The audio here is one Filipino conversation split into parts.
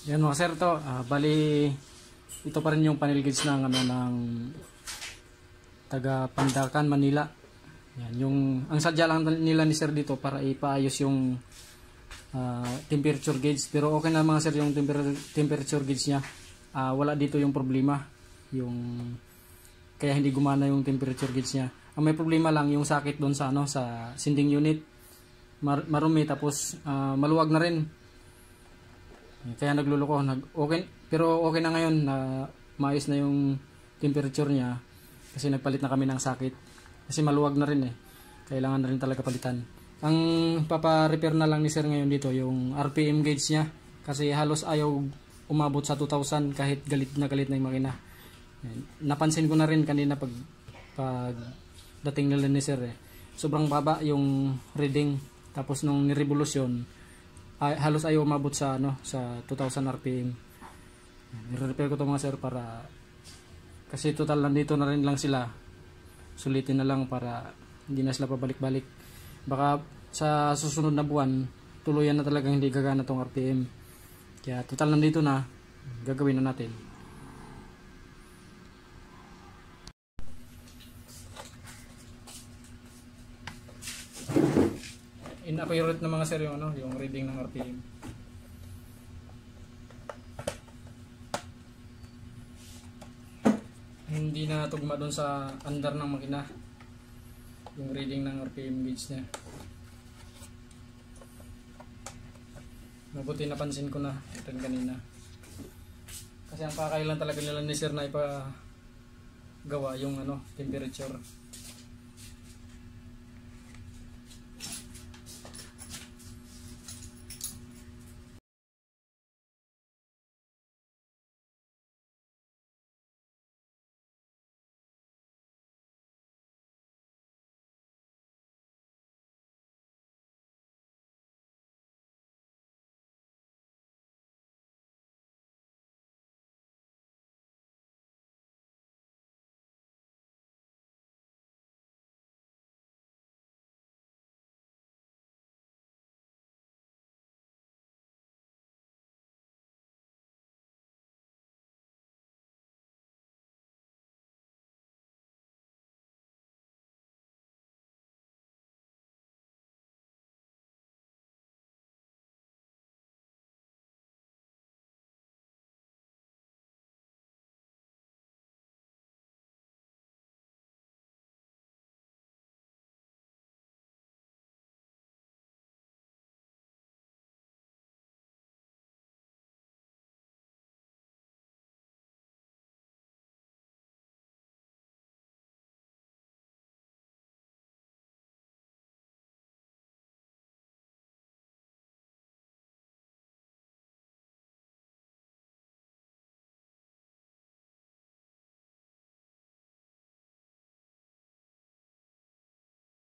Yan mga sir to, bali ito pa rin yung panel gauge ng ano ng taga Pandacan, Manila. Yan, yung ang sadya lang nila ni sir dito para ipaayos yung temperature gauge, pero okay na mga sir yung temperature gauge niya. Wala dito yung problema, yung kaya hindi gumana yung temperature gauge niya. Ang may problema lang yung sakit doon sa ano sa sending unit. Marumi tapos maluwag na rin. Kaya nagluloko, okay, pero okay na ngayon na maayos na yung temperature niya kasi nagpalit na kami ng sakit. Kasi maluwag na rin kailangan na rin talaga palitan. Ang papa-repair na lang ni sir ngayon dito yung RPM gauge niya kasi halos ayaw umabot sa 2,000 kahit galit na yung makina. Napansin ko na rin kanina pag dating nila ni sir sobrang baba yung reading, tapos nung nirevolusyon halos ayaw umabot sa ano sa 2,000 RPM. I-repair ko to mga sir para kasi total nandito na rin lang sila. Sulitin na lang para hindi na sila pabalik-balik. Baka sa susunod na buwan tuluyan na talagang hindi gagana tong RPM. Kaya total nandito na, gagawin na natin. Inaccurate na mga sir yung ano, yung reading ng RPM. Hindi na tugma doon sa under ng makina yung reading ng RPM gauge niya. Mabuti napansin ko na ito kanina. Kasi ang pakailan talaga nila ni sir na ipagawa yung ano, temperature.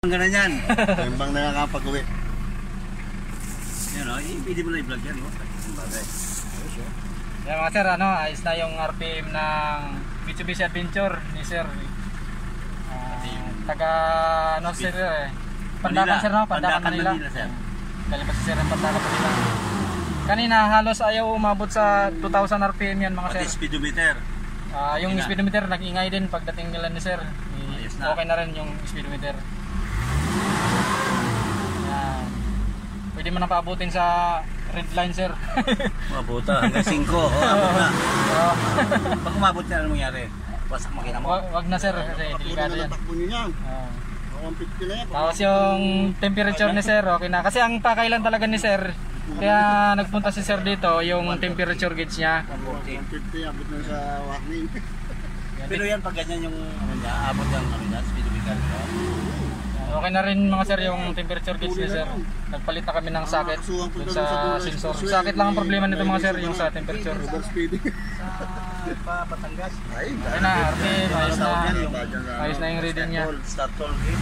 Ang ganda yan. Yung bang nakakapag-uwi. Yan o, pwede mo na i-vlog yan. Yan mga sir, ano, ayos na yung RPM ng Mitsubishi Adventure ni sir. Taga ano sir Pandacan sir, no? Pandacan Manila. Galing pa si sir ng Pandacan Manila. Kanina halos ayaw umabot sa 2,000 RPM yan mga sir. Pati speedometer. Yung speedometer nag-ingay din pagdating nila ni sir. Okay na rin yung speedometer. Yan. Pwede mo na paabutin sa red line sir. Mabuta hanggang 5. Abot na. Pag umabot na, ano mangyari? Wasak makina mo? Wag na sir kasi delikado yan. Takbo niyo yan. 150 na yan. Tapos yung temperature ni sir okay na. Kasi ang pakailan talaga ni sir, kaya nagpunta si sir dito yung temperature gauge niya. 150 abot na sa warning. Pero yan pag ganyan yung ano niya, abot yung ano niya, speedometer. Okay na rin mga sir yung temperature gauge ni sir. Nagpalit na kami ng socket dun sa sensor. Socket lang ang problema nito mga sir, yung sa temperature. Sa Batangas. Okay na, RPM, ayos na yung reading niya. Start all grade.